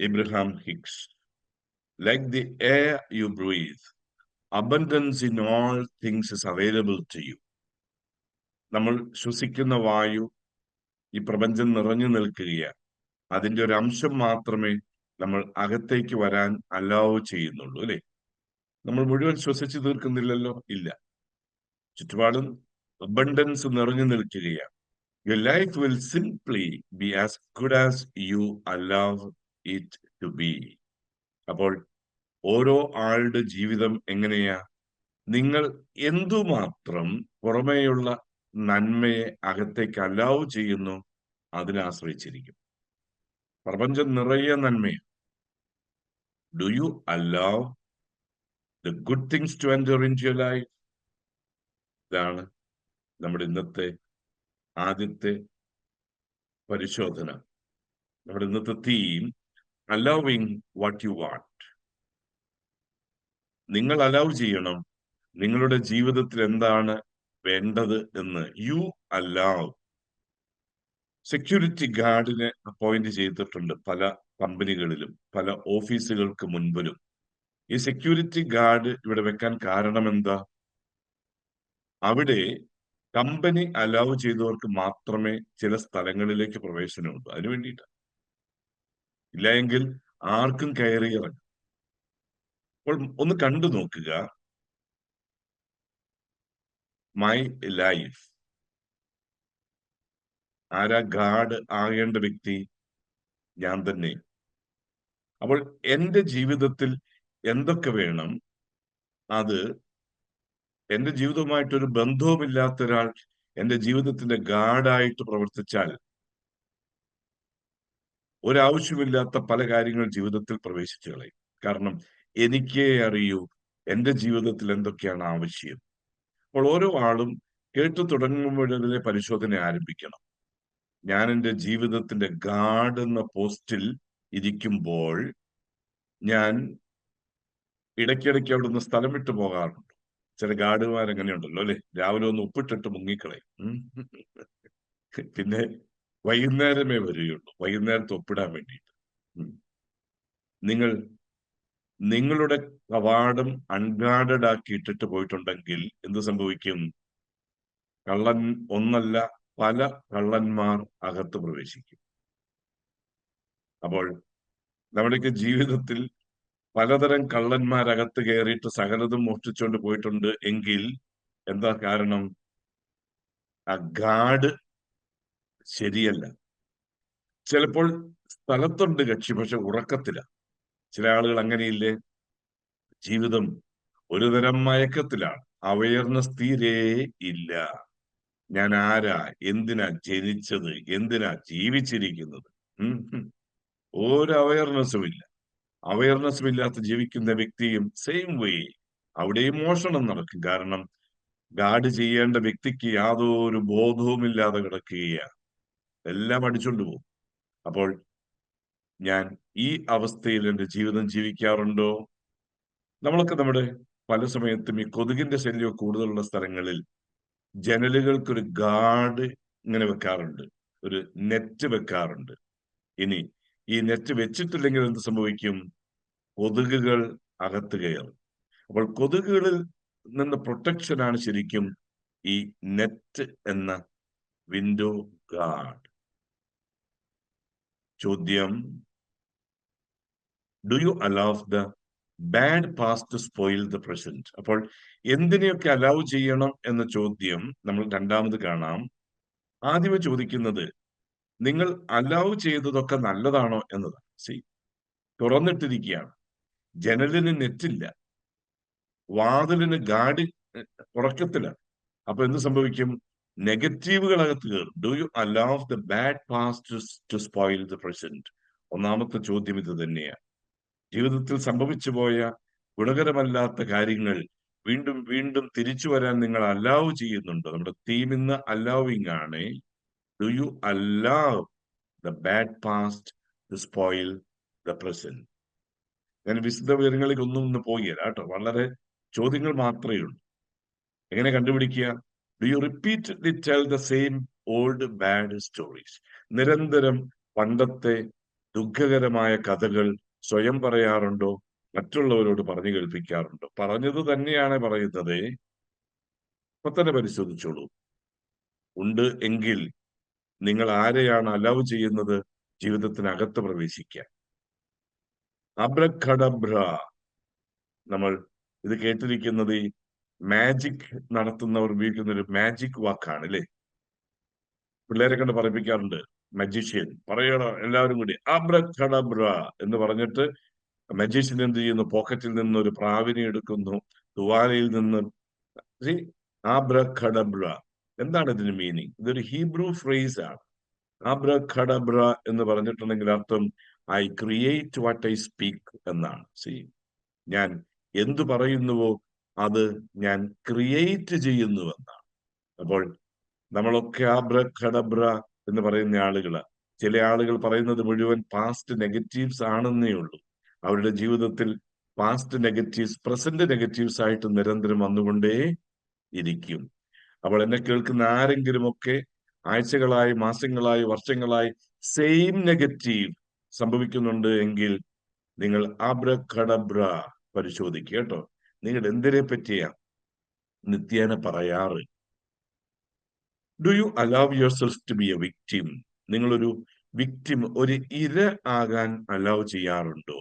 Abraham Hicks. Like the air you breathe, abundance in all things is available to you. നമ്മൾ ശ്വസിക്കുന്ന വായു ഈ പ്രപഞ്ചം നിറഞ്ഞു നിൽക്കുകയാണ്. അതിന്റെ ഒരു അംശം മാത്രമേ നമ്മൾ അകത്തേക്ക് വരാൻ അലൗ ചെയ്യുന്നുള്ളൂ, അല്ലെ? നമ്മൾ മുഴുവൻ ശ്വസിച്ചു തീർക്കുന്നില്ലല്ലോ, ഇല്ല. ചുറ്റുപാടും അബണ്ടൻസ് നിറഞ്ഞു നിൽക്കുകയാണ്. Your life will simply be as good as you allow it to be. അപ്പോൾ ഓരോ ആളുടെ ജീവിതം എങ്ങനെയാ? നിങ്ങൾ എന്തുമാത്രം പുറമേയുള്ള നന്മയെ അകത്തേക്ക് അലൗ ചെയ്യുന്നു അതിനെ ആശ്രയിച്ചിരിക്കും. പ്രപഞ്ചം നിറയെ നന്മയാണ്. Do you allow the good things to enter in your life? ഇതാണ് നമ്മുടെ ഇന്നത്തെ ആദ്യത്തെ പരിശോധന. നമ്മുടെ ഇന്നത്തെ theme allowing what you want. നിങ്ങൾ അലൗ ചെയ്യണം നിങ്ങളുടെ ജീവിതത്തിൽ എന്താണ് വേണ്ടത് എന്ന്. You allow. സെക്യൂരിറ്റി ഗാർഡിനെ അപ്പോയിന്റ് ചെയ്തിട്ടുണ്ട് പല കമ്പനികളിലും, പല ഓഫീസുകൾക്ക് മുൻപിലും. ഈ സെക്യൂരിറ്റി ഗാർഡ് ഇവിടെ വെക്കാൻ കാരണം എന്താ? അവിടെ കമ്പനി അലൗ ചെയ്തവർക്ക് മാത്രമേ ചില സ്ഥലങ്ങളിലേക്ക് പ്രവേശനമുള്ളൂ. അതിനു വേണ്ടിയിട്ട്. ഇല്ല എങ്കിൽ ആർക്കും കയറി ഇറങ്ങും. അപ്പോൾ ഒന്ന് കണ്ടു നോക്കുക. My life. ആരാ ഗാർഡ് ആകേണ്ട വ്യക്തി? ഞാൻ തന്നെ. അപ്പോൾ എന്റെ ജീവിതത്തിൽ എന്തൊക്കെ വേണം? അത് എന്റെ ജീവിതവുമായിട്ടൊരു ബന്ധവുമില്ലാത്ത ഒരാൾ എന്റെ ജീവിതത്തിന്റെ ഗാർഡായിട്ട് പ്രവർത്തിച്ചാൽ ഒരാവശ്യമില്ലാത്ത പല കാര്യങ്ങൾ ജീവിതത്തിൽ പ്രവേശിച്ചു കളയും. കാരണം എനിക്കേ അറിയൂ എന്റെ ജീവിതത്തിൽ എന്തൊക്കെയാണ് ആവശ്യം. അപ്പോൾ ഓരോ ആളും കേട്ടു തുടങ്ങുമ്പോഴതിലെ പരിശോധന ആരംഭിക്കണം. ഞാൻ എൻ്റെ ജീവിതത്തിന്റെ ഗാർഡ് എന്ന പോസ്റ്റിൽ ഇരിക്കുമ്പോൾ ഞാൻ ഇടയ്ക്കിടയ്ക്ക് അവിടുന്ന് സ്ഥലം വിട്ടു പോകാറുണ്ട്. ചില ഗാർഡുമാർ എങ്ങനെയുണ്ടല്ലോ, അല്ലെ? രാവിലെ ഒന്ന് ഉപ്പിട്ടിട്ട് മുങ്ങിക്കളയും. പിന്നെ വൈകുന്നേരമേ വരികയുള്ളൂ, വൈകുന്നേരത്ത് ഒപ്പിടാൻ വേണ്ടിയിട്ട്. നിങ്ങൾ നിങ്ങളുടെ കവാടം അൺഗാർഡഡ് ആക്കി ഇട്ടിട്ട് പോയിട്ടുണ്ടെങ്കിൽ എന്ത് സംഭവിക്കും? കള്ളൻ ഒന്നല്ല പല കള്ളന്മാർ അകത്ത് പ്രവേശിക്കും. അപ്പോൾ നമ്മുടെയൊക്കെ ജീവിതത്തിൽ പലതരം കള്ളന്മാരകത്ത് കയറിയിട്ട് സകലതും മോഷ്ടിച്ചുകൊണ്ട് പോയിട്ടുണ്ട് എങ്കിൽ എന്താ കാരണം? ആ ഗാർഡ് ശരിയല്ല. ചിലപ്പോൾ സ്ഥലത്തുണ്ട് കക്ഷി, പക്ഷെ ഉറക്കത്തില്ല. ചില ആളുകൾ അങ്ങനെയില്ലേ? ജീവിതം ഒരു തരം മയക്കത്തിലാണ്. അവയർനെസ് തീരെ ഇല്ല. ഞാൻ ആരാ, എന്തിനാ ജനിച്ചത്, എന്തിനാ ജീവിച്ചിരിക്കുന്നത്? ഒരു അവയർനെസ്സും ഇല്ല. അവയർനെസ്സും ഇല്ലാത്ത ജീവിക്കുന്ന വ്യക്തിയും സെയിം വേ അവിടെയും മോഷണം നടക്കും. കാരണം ഗാർഡ് ചെയ്യേണ്ട വ്യക്തിക്ക് യാതൊരു ബോധവുമില്ലാതെ കിടക്കുകയാണ്. എല്ലാം അടിച്ചുകൊണ്ട് പോകും. അപ്പോൾ ഞാൻ ഈ അവസ്ഥയിൽ എൻ്റെ ജീവിതം ജീവിക്കാറുണ്ടോ? നമ്മളൊക്കെ നമ്മുടെ പല സമയത്തും ഈ കൊതുകിന്റെ ശല്യം കൂടുതലുള്ള സ്ഥലങ്ങളിൽ ജനലുകൾക്കൊരു ഗാർഡ് ഇങ്ങനെ വെക്കാറുണ്ട്, ഒരു നെറ്റ് വെക്കാറുണ്ട്. ഇനി ഈ നെറ്റ് വെച്ചിട്ടില്ലെങ്കിൽ എന്ത് സംഭവിക്കും? കൊതുകുകൾ അകത്ത് കയറും. അപ്പോൾ കൊതുകുകളിൽ നിന്ന് പ്രൊട്ടക്ഷനാണ് ശരിക്കും ഈ നെറ്റ് എന്ന വിൻഡോ ഗാർഡ്. ചോദ്യം, do you allow the bad past to spoil the present? അപ്പോൾ എന്തിനെയൊക്കെ അലൗ ചെയ്യണം എന്ന ചോദ്യം നമ്മൾ രണ്ടാമത് കാണാം. ആദ്യമേ ചോദിക്കുന്നത് നിങ്ങൾ അലൗ ചെയ്തതൊക്കെ നല്ലതാണോ എന്നതാണ്. തുറന്നിട്ടിരിക്കുകയാണ്, ജനലിന് നെറ്റില്ല, വാതിലിന് ഗാർഡ് ഉറക്കത്തില്ല. അപ്പൊ എന്ത് സംഭവിക്കും? നെഗറ്റീവുകൾ അകത്ത് കയറും. Do you allow the bad past to spoil the present? ഒന്നാമത്തെ ചോദ്യം ഇത് തന്നെയാണ്. ജീവിതത്തിൽ സംഭവിച്ചു പോയ ഗുണകരമല്ലാത്ത കാര്യങ്ങൾ വീണ്ടും വീണ്ടും തിരിച്ചു വരാൻ നിങ്ങൾ അലൗ ചെയ്യുന്നുണ്ടോ? നമ്മുടെ തീം ഇന്ന് അലൗവിങ് ആണ്. Do you allow the bad past to spoil the present? ഞാൻ വിശദ വിവരങ്ങളിലേക്ക് ഒന്നും ഇന്ന് പോയില്ല കേട്ടോ. വളരെ ചോദ്യങ്ങൾ മാത്രമേ ഉള്ളൂ. എങ്ങനെ കണ്ടുപിടിക്കുക? Do you repeatedly tell the same old bad stories? നിരന്തരം പണ്ടത്തെ ദുഃഖകരമായ കഥകൾ സ്വയം പറയാറുണ്ടോ? മറ്റുള്ളവരോട് പറഞ്ഞു കേൾപ്പിക്കാറുണ്ടോ? പറഞ്ഞത് തന്നെയാണ് പറയുന്നത്. ഇപ്പൊ തന്നെ പരിശോധിച്ചോളൂ. ഉണ്ട് എങ്കിൽ നിങ്ങൾ ആരെയാണ് അലൗ ചെയ്യുന്നത് ജീവിതത്തിനകത്ത് പ്രവേശിക്കാൻ? അബ്രഖഡബ്ര, നമ്മൾ ഇത് കേട്ടിരിക്കുന്നത് ഈ മാജിക് നടത്തുന്നവർ ഉപയോഗിക്കുന്ന ഒരു മാജിക് വാക്കാണ് അല്ലേ? പിള്ളേരെ കണ്ട് പറയിപ്പിക്കാറുണ്ട്. മജീഷ്യൻ പറയണം എല്ലാവരും കൂടി അബ്രഖഡബ്ര എന്ന് പറഞ്ഞിട്ട് മജീഷ്യൻ എന്ത് ചെയ്യുന്നു? പോക്കറ്റിൽ നിന്ന് ഒരു പ്രാവിനെ എടുക്കുന്നു, തുവാലയിൽ നിന്ന് ആബ്രഖഡബ്ര. എന്താണ് ഇതിന് മീനിങ്? ഇതൊരു ഹീബ്രു ഫ്രേസ് ആണ്. ആബ്രഖഡബ്ര എന്ന് പറഞ്ഞിട്ടുണ്ടെങ്കിൽ അർത്ഥം I create what I speak എന്നാണ്. ഞാൻ എന്തു പറയുന്നുവോ അത് ഞാൻ ക്രിയേറ്റ് ചെയ്യുന്നുവെന്നാണ്. അപ്പോൾ നമ്മളൊക്കെ ആബ്രഖഡബ്ര എന്ന് പറയുന്ന ആളുകളാ. ചില ആളുകൾ പറയുന്നത് മുഴുവൻ പാസ്റ്റ് നെഗറ്റീവ്സ് ആണെന്നേ ഉള്ളൂ. അവരുടെ ജീവിതത്തിൽ പാസ്റ്റ് നെഗറ്റീവ്സ് പ്രസന്റ് നെഗറ്റീവ്സ് ആയിട്ട് നിരന്തരം വന്നുകൊണ്ടേ ഇരിക്കും. അപ്പോൾ എന്നെ കേൾക്കുന്ന ആരെങ്കിലും ഒക്കെ ആഴ്ചകളായി, മാസങ്ങളായി, വർഷങ്ങളായി സെയിം നെഗറ്റീവ് സംഭവിക്കുന്നുണ്ട് എങ്കിൽ നിങ്ങൾ ആബ്രഖഡബ്ര പരിശോധിക്കുക കേട്ടോ. നിങ്ങൾ എന്തിനെ പറ്റിയാ നിത്യേന പറയാറ്? Do you allow your self to be a victim? നിങ്ങളൊരു വിക്ടിം, ഒരു ഇര ആകാൻ അലൗ ചെയ്യാറുണ്ടോ?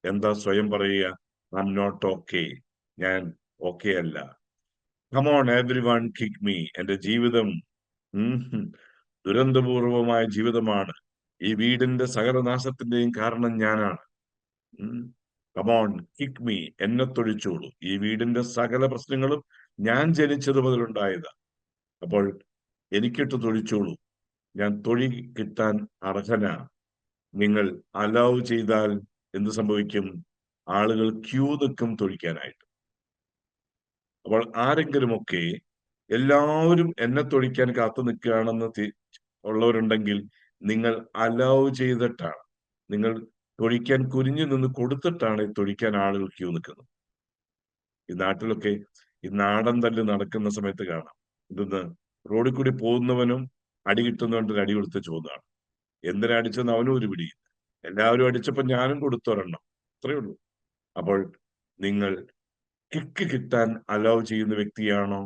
എന്താ സ്വയം പറയുക? ഐ എം നോട്ട് ഓക്കെ, ഞാൻ ഓക്കെ അല്ല. Come on everyone kick me. എന്റെ ജീവിതം ദുരന്തപൂർവമായ ജീവിതമാണ്. ഈ വീടിന്റെ സകലനാശത്തിന്റെയും കാരണം ഞാനാണ്. കമോൺ കിക്ക് മീ, എന്നെ തൊഴിച്ചോളൂ. ഈ വീടിന്റെ സകല പ്രശ്നങ്ങളും ഞാൻ ജനിച്ചത് മുതലുണ്ടായതാ. അപ്പോൾ എനിക്കിട്ട് തൊഴിച്ചോളൂ. ഞാൻ തൊഴി കിട്ടാൻ അർഹനാണ്. നിങ്ങൾ അലൗ ചെയ്താൽ എന്ത് സംഭവിക്കും? ആളുകൾ ക്യൂ നിൽക്കും തൊഴിക്കാനായിട്ട്. അപ്പോൾ ആരെങ്കിലുമൊക്കെ എല്ലാവരും എന്നെ തൊഴിക്കാൻ കാത്തു നിൽക്കുകയാണെന്ന് ഉള്ളവരുണ്ടെങ്കിൽ നിങ്ങൾ അലൗ ചെയ്തിട്ടാണ്, നിങ്ങൾ തൊഴിക്കാൻ കുനിഞ്ഞു നിന്ന് കൊടുത്തിട്ടാണ് തൊഴിക്കാൻ ആളുകൾ ക്യൂ നിൽക്കുന്നത്. ഈ നാട്ടിലൊക്കെ ഈ നാടൻ തല്ല് നടക്കുന്ന സമയത്ത് കാണാം. ഇതെന്ന് റോഡിൽ കൂടി പോകുന്നവനും അടി കിട്ടുന്നവൻ്റെ അടി കൊടുത്ത് ചോദ്യമാണ്. എന്തിനാ അടിച്ചെന്ന് അവനും ഒരു പിടി. എല്ലാവരും അടിച്ചപ്പോ ഞാനും കൊടുത്തൊരെണ്ണം, അത്രയേ ഉള്ളൂ. അപ്പോൾ നിങ്ങൾ കിക്ക് കിട്ടാൻ അലൗ ചെയ്യുന്ന വ്യക്തിയാണോ?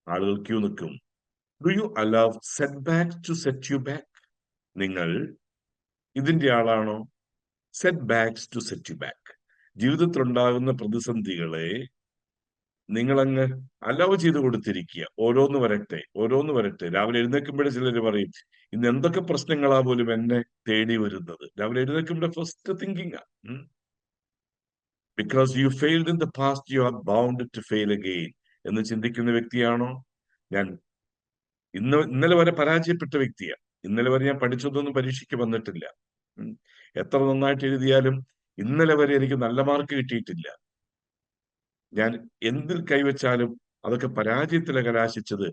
ആളുകൾ ക്യൂ നിൽക്കും. Do you allow setback to set you back? നിങ്ങൾ ഇതിന്റെ ആളാണോ? Setbacks to set you back. ജീവിതത്തിൽ ഉണ്ടാകുന്ന പ്രതിസന്ധികളെ നിങ്ങളങ്ങ് അലൗ ചെയ്ത് കൊടുത്തിരിക്കുക. ഓരോന്ന് വരട്ടെ, ഓരോന്ന് വരട്ടെ. രാവിലെ എഴുന്നേൽക്കുമ്പോഴേ ചിലർ പറയും, ഇന്ന് എന്തൊക്കെ പ്രശ്നങ്ങളാ പോലും എന്നെ തേടി വരുന്നത്. രാവിലെ എഴുന്നേൽക്കുമ്പോൾ first thinking because you failed in the past you are bound to fail again എന്ന് ചിന്തിക്കുന്ന വ്യക്തിയാണോ? ഞാൻ ഇന്നലെ വരെ പരാജയപ്പെട്ട വ്യക്തിയാണ്. ഇന്നലെ വരെ ഞാൻ പഠിച്ചതൊന്നും പരീക്ഷയ്ക്ക് വന്നിട്ടില്ല. എത്ര നന്നായിട്ട് എഴുതിയാലും ഇന്നലെ വരെ എനിക്ക് നല്ല മാർക്ക് കിട്ടിയിട്ടില്ല. ഞാൻ എന്തിൽ കൈവച്ചാലും അതൊക്കെ പരാജയത്തിലെ കലാശിച്ചത്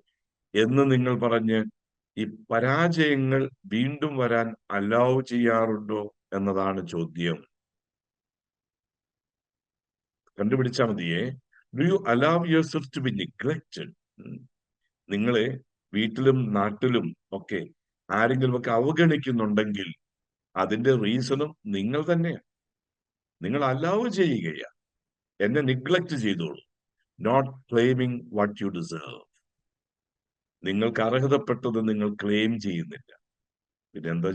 എന്ന് നിങ്ങൾ പറഞ്ഞ് ഈ പരാജയങ്ങൾ വീണ്ടും വരാൻ അലൗ ചെയ്യാറുണ്ടോ എന്നതാണ് ചോദ്യം. കണ്ടുപിടിച്ചാൽ മതിയേ. Do you allow your self to be neglected? നിങ്ങളെ വീട്ടിലും നാട്ടിലും ഒക്കെ ആരെങ്കിലും ഒക്കെ അവഗണിക്കുന്നുണ്ടെങ്കിൽ അതിന്റെ റീസണും നിങ്ങൾ തന്നെയാണ്. നിങ്ങൾ അലൗ ചെയ്യുകയാണ്. എന്നെ നിഗ്ലക്ട് ചെയ്തോളൂ. Not claiming what you deserve. നിങ്ങൾക്ക് അർഹതപ്പെട്ടത് നിങ്ങൾ ക്ലെയിം ചെയ്യുന്നില്ല. പിന്നെ എന്താ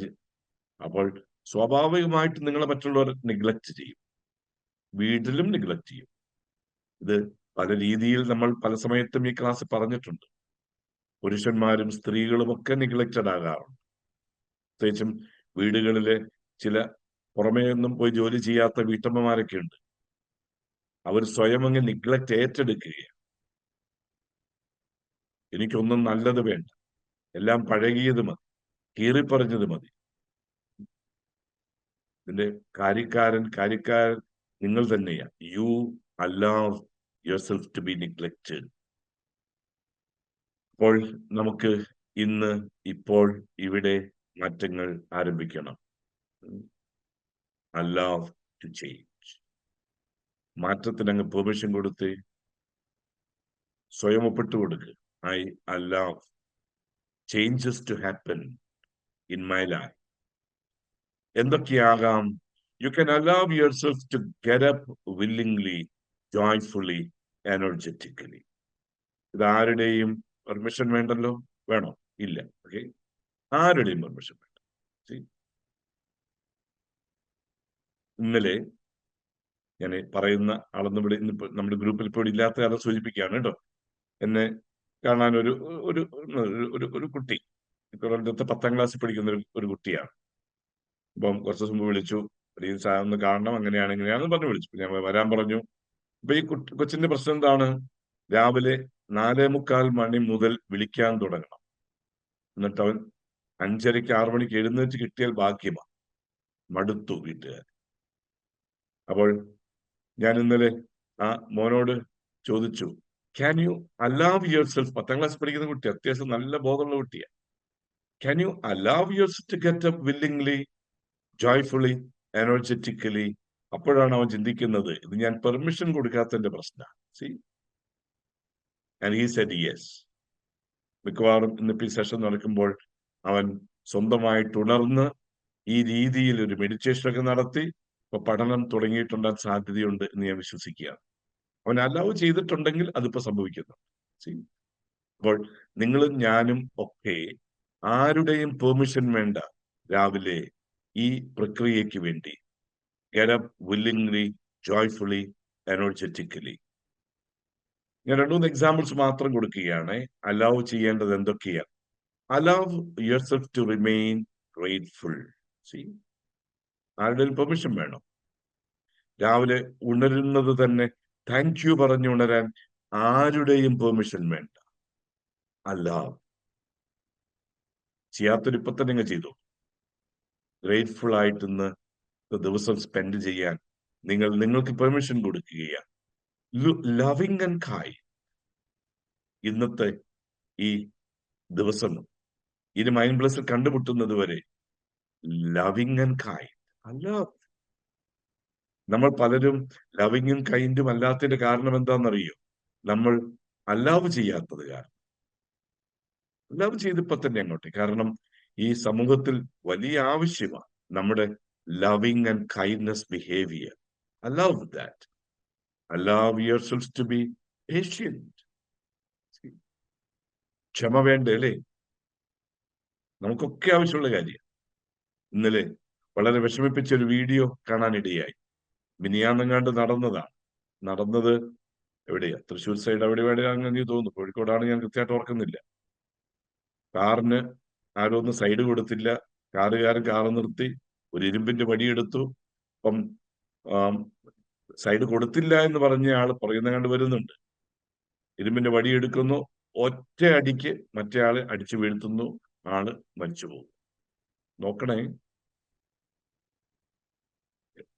അപ്പോൾ സ്വാഭാവികമായിട്ട് നിങ്ങളെ മറ്റുള്ളവർ നിഗ്ലക്ട് ചെയ്യും. വീട്ടിലും നിഗ്ലക്ട് ചെയ്യും. ഇത് പല രീതിയിൽ നമ്മൾ പല സമയത്തും ഈ ക്ലാസ് പറഞ്ഞിട്ടുണ്ട്. പുരുഷന്മാരും സ്ത്രീകളും ഒക്കെ നിഗ്ലക്റ്റഡ് ആകാറുണ്ട്. പ്രത്യേകിച്ചും വീടുകളിലെ ചില പുറമേ ഒന്നും പോയി ജോലി ചെയ്യാത്ത വീട്ടമ്മമാരൊക്കെ ഉണ്ട്. അവർ സ്വയം അങ്ങ് നിഗ്ലക്റ്റ് ഏറ്റെടുക്കുകയാണ്. എനിക്കൊന്നും നല്ലത് വേണ്ട, എല്ലാം പഴകിയത് മതി, കീറിപ്പറഞ്ഞത് മതി. ഇതിന്റെ കാര്യക്കാരൻ നിങ്ങൾ തന്നെയാണ്. You allow your self to be neglected. അപ്പോൾ നമുക്ക് ഇന്ന് ഇപ്പോൾ ഇവിടെ മാറ്റങ്ങൾ ആരംഭിക്കണം. Allow to change. മാറ്റത്തിന് അങ്ങ് പെർമിഷൻ കൊടുത്ത് സ്വയം ഒപ്പിട്ട് കൊടുക്കുക. I allow changes to happen in my life. എന്തൊക്കെയാകാം? You can allow your self to get up willingly, joyfully, energetically. ഇതാരുടെയും പെർമിഷൻ വേണ്ടല്ലോ. വേണോ? ഇല്ല. ഓക്കെ, ആരുടെയും പെർമിഷൻ വേണ്ട. See, ഇന്നലെ ഞാൻ പറയുന്ന ആളൊന്നും ഇവിടെ ഇന്നിപ്പോ നമ്മുടെ ഗ്രൂപ്പിൽ ഇപ്പോൾ ഇല്ലാത്ത ആളെ സൂചിപ്പിക്കുകയാണ് കേട്ടോ. എന്നെ കാണാൻ ഒരു ഒരു ഒരു ഒരു കുട്ടി, കൊല്ലത്തെ 10ാം ക്ലാസ്സിൽ പഠിക്കുന്ന ഒരു കുട്ടിയാണ്. അപ്പം കുറച്ച് ദിവസം മുമ്പ് വിളിച്ചു, ഒന്ന് കാണണം, അങ്ങനെയാണ് ഇങ്ങനെയാണെന്ന് പറഞ്ഞു വിളിച്ചു. ഞാൻ വരാൻ പറഞ്ഞു. അപ്പൊ ഈ കൊച്ചിന്റെ പ്രശ്നം എന്താണ്? രാവിലെ 4:45 മുതൽ വിളിക്കാൻ തുടങ്ങണം. എന്നിട്ട് അവൻ 5:30 6 മണിക്ക് എഴുന്നേറ്റ് കിട്ടിയാൽ ഭാഗ്യമാണ്. മടുത്തു വീട്ടുകാർ. അപ്പോൾ ഞാൻ ഇന്നലെ ആ മോനോട് ചോദിച്ചു, can you allow your self, 10ാം ക്ലാസ് പഠിക്കുന്ന കുട്ടി, അത്യാവശ്യം നല്ല ബോധമുള്ള കുട്ടിയാണ്. Can you allow your self to get up willingly, joyfully, energetically? അപ്പോഴാണ് അവൻ ചിന്തിക്കുന്നത്, ഇത് ഞാൻ പെർമിഷൻ കൊടുക്കാത്തതിന്റെ പ്രശ്നമാണ്. See, and he said yes. മിക്കവാറും ഇന്നിപ്പോ ഈ സെഷൻ നടക്കുമ്പോൾ അവൻ സ്വന്തമായിട്ട് ഉണർന്ന് ഈ രീതിയിൽ ഒരു മെഡിറ്റേഷൻ ഒക്കെ നടത്തി ഇപ്പൊ പഠനം തുടങ്ങിയിട്ടുണ്ടാൻ സാധ്യതയുണ്ട് എന്ന് ഞാൻ വിശ്വസിക്കുകയാണ്. അവൻ അലൗ ചെയ്തിട്ടുണ്ടെങ്കിൽ അതിപ്പോ സംഭവിക്കുന്നു. അപ്പോൾ നിങ്ങളും ഞാനും ഒക്കെ ആരുടെയും പെർമിഷൻ വേണ്ട രാവിലെ ഈ പ്രക്രിയയ്ക്ക് വേണ്ടി. Get up willingly, joyfully, energetically. ഞാൻ 2-3 എക്സാമ്പിൾസ് മാത്രം കൊടുക്കുകയാണ്. അലൗ ചെയ്യേണ്ടത് എന്തൊക്കെയാണ്? Allow your self to remain grateful. ആരുടെയും പെർമിഷൻ വേണം. രാവിലെ ഉണരുന്നത് തന്നെ താങ്ക് യു പറഞ്ഞു ഉണരാൻ ആരുടെയും പെർമിഷൻ വേണ്ട. അല്ല, ചെയ്യാത്തൊരു ഇപ്പൊ തന്നെ നിങ്ങൾ ചെയ്തു. ഗ്രേറ്റ്ഫുൾ ആയിട്ട് ഇന്ന് ദിവസം സ്പെൻഡ് ചെയ്യാൻ നിങ്ങൾക്ക് പെർമിഷൻ കൊടുക്കുകയാണ്. Loving and kind. ഇന്നത്തെ ഈ ദിവസം ഇനി മൈൻഡ് പ്ലസിൽ കണ്ടുമുട്ടുന്നത് വരെ ലവിങ് ആൻഡ് കൈൻഡ്. അല്ല, നമ്മൾ പലരും ലവിങ്ങും കൈൻഡും അല്ലാത്തതിന്റെ കാരണം എന്താണെന്നറിയോ? നമ്മൾ അല്ലാവ് ചെയ്യാത്തത് കാരണം. അല്ലാവ് ചെയ്തിപ്പോ തന്നെ അങ്ങോട്ട്. കാരണം ഈ സമൂഹത്തിൽ വലിയ ആവശ്യമാണ് നമ്മുടെ loving and kindness behaviour. Allow that. Allow yourself to be patient. ക്ഷമ വേണ്ടേ അല്ലേ? നമുക്കൊക്കെ ആവശ്യമുള്ള കാര്യം. ഇന്നലെ വളരെ വിഷമിപ്പിച്ച ഒരു വീഡിയോ കാണാനിടയായി. മിനിയാന്നെങ്ങാണ്ട് നടന്നത് എവിടെയാ? തൃശ്ശൂർ സൈഡ് എവിടെയാണെന്ന് എനിക്ക് തോന്നുന്നു. കോഴിക്കോടാണ്, ഞാൻ കൃത്യമായിട്ട് ഓർക്കുന്നില്ല. കാറിന് ആരോ ഒന്ന് സൈഡ് കൊടുത്തില്ല. കാറുകാരൻ കാറ് നിർത്തി ഒരു ഇരുമ്പിന്റെ വടിയെടുത്തു. അപ്പം സൈഡ് കൊടുത്തില്ല എന്ന് പറഞ്ഞ ആള് പറയുന്ന കണ്ട് വരുന്നുണ്ട്. ഇരുമ്പിന്റെ വടിയെടുക്കുന്നു, ഒറ്റ അടിക്ക് മറ്റേ ആള് അടിച്ചു വീഴ്ത്തുന്നു, ആള് മരിച്ചു പോകും. നോക്കണേ,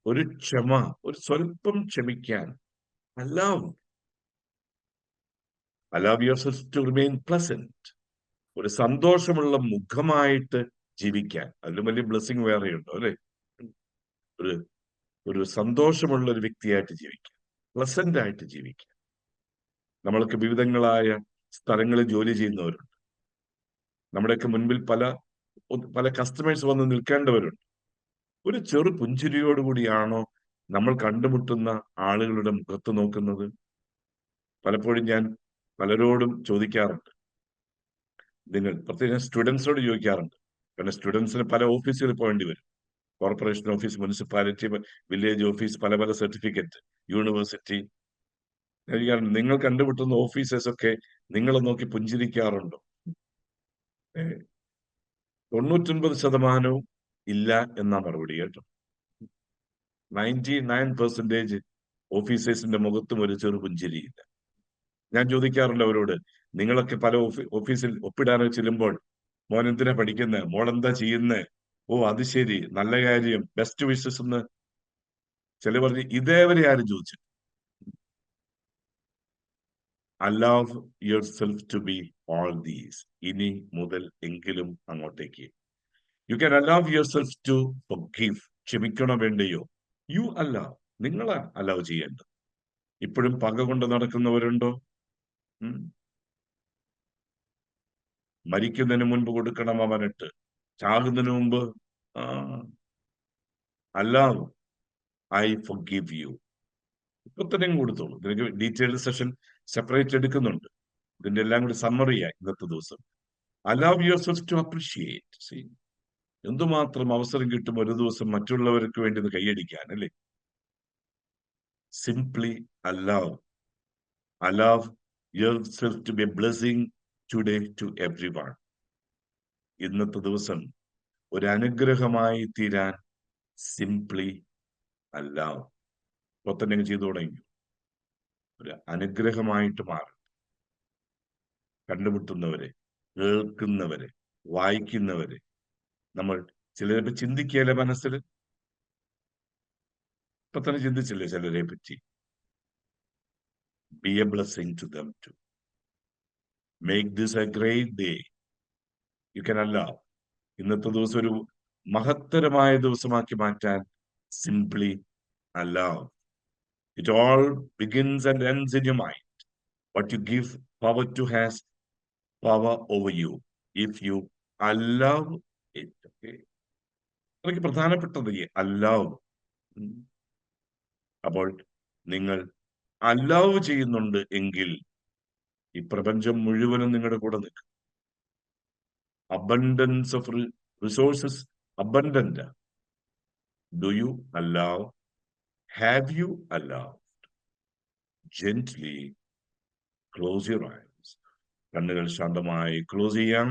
ഒരു ക്ഷമ, ഒരു സ്വല്പം ക്ഷമിക്കാൻ. Allow yourself to remain pleasant. ഒരു സന്തോഷമുള്ള മുഖമായിട്ട് ജീവിക്കാൻ. അതിലും വലിയ ബ്ലെസ്സിങ് വേറെയുണ്ടോ അല്ലെ? ഒരു ഒരു സന്തോഷമുള്ള ഒരു വ്യക്തിയായിട്ട് ജീവിക്കാൻ, പ്ലസന്റ് ആയിട്ട് ജീവിക്കാൻ. നമ്മൾക്ക് വിവിധങ്ങളായ സ്ഥലങ്ങളിൽ ജോലി ചെയ്യുന്നവരുണ്ട്. നമ്മുടെയൊക്കെ മുൻപിൽ പല പല കസ്റ്റമേഴ്സ് വന്ന് നിൽക്കേണ്ടവരുണ്ട്. ഒരു ചെറു പുഞ്ചിരിയോടുകൂടിയാണോ നമ്മൾ കണ്ടുമുട്ടുന്ന ആളുകളുടെ മുഖത്ത് നോക്കുന്നത്? പലപ്പോഴും ഞാൻ പലരോടും ചോദിക്കാറുണ്ട്, നിങ്ങൾ പ്രത്യേകിച്ച് സ്റ്റുഡൻസിനോട് ചോദിക്കാറുണ്ട്. കാരണം സ്റ്റുഡൻസിന് പല ഓഫീസുകളിൽ പോകേണ്ടി വരും. Corporation office, municipality, village office, പല പല സർട്ടിഫിക്കറ്റ്, യൂണിവേഴ്സിറ്റി. നിങ്ങൾ കണ്ടുമുട്ടുന്ന ഓഫീസേഴ്സ് ഒക്കെ നിങ്ങളെ നോക്കി പുഞ്ചിരിക്കാറുണ്ടോ? 99% ഇല്ല എന്നാ മറുപടി കേട്ടോ. 99% ഓഫീസേഴ്സിന്റെ മുഖത്തും ഒരു ചെറു പുഞ്ചിരിയില്ല. ഞാൻ ചോദിക്കാറുണ്ട് അവരോട്, നിങ്ങളൊക്കെ പല ഓഫീസിൽ ഒപ്പിടാനോ ചെല്ലുമ്പോൾ, മോൻ എന്തിനാ പഠിക്കുന്നത്, മോൾ എന്താ ചെയ്യുന്നത്, ഓ അത് ശരി, നല്ല കാര്യം, ബെസ്റ്റ് വിഷസ് എന്ന് ചില പറഞ്ഞ് ഇതേവരെ ആരും ചോദിച്ചു. Allow your self to be all these. ഇനി മുതൽ എങ്കിലും അങ്ങോട്ടേക്ക് you can allow your self to forgive. ക്ഷമിക്കണോ വേണ്ടയോ? You allow. നിങ്ങളാ അലൗ ചെയ്യേണ്ടത്. ഇപ്പോഴും പക കൊണ്ട് നടക്കുന്നവരുണ്ടോ? മരിക്കുന്നതിന് മുൻപ് കൊടുക്കണം അവനിട്ട്, ചാകുന്നതിന് മുമ്പ് allow, I forgive you. ഇപ്പൊ തന്നെ കൊടുത്തോളൂ. ഇതിനൊക്കെ ഡീറ്റെയിൽഡ് സെഷൻ സെപ്പറേറ്റ് എടുക്കുന്നുണ്ട്. ഇതിന്റെ എല്ലാം കൂടി സമ്മറിയായി ഇന്നത്തെ ദിവസം. allow yourself to appreciate. See, എന്തുമാത്രം അവസരം കിട്ടും ഒരു ദിവസം മറ്റുള്ളവർക്ക് വേണ്ടി ഒന്ന് കൈയടിക്കാൻ, അല്ലേ? Simply allow yourself to be a blessing today to everyone. ഇന്നത്തെ ദിവസം ഒരു അനുഗ്രഹമായി തീരാൻ സിംപ്ലി allow. ഇപ്പൊ തന്നെ ചെയ്തു തുടങ്ങി. ഒരു അനുഗ്രഹമായിട്ട് മാറും. കണ്ടുമുട്ടുന്നവരെ, കേൾക്കുന്നവരെ, വായിക്കുന്നവരെ, നമ്മൾ ചിലരെ ചിന്തിക്കുകയല്ലേ മനസ്സിൽ? ഇപ്പൊ തന്നെ ചിന്തിച്ചില്ലേ ചിലരെ പറ്റി? Be a blessing to them too. Make this a great day. You can allow. ഇന്നത്തെ ദിവസം ഒരു മഹത്തരമായ ദിവസമാക്കി മാറ്റാൻ simply allow. It all begins and ends in your mind. What you give power to has power over you if you allow it. Okay. അതൊക്കെ പ്രധാനപ്പെട്ടത് allow. അപ്പോൾ നിങ്ങൾ allow ചെയ്യുന്നുണ്ട് എങ്കിൽ ഈ പ്രപഞ്ചം മുഴുവനും നിങ്ങളുടെ കൂടെ നിൽക്കും. Abundance of resources, abundant. Do you allow? Have you allowed? Gently close your eyes. കണ്ണുകൾ ശാന്തമായി ക്ലോസ് ചെയ്യാം.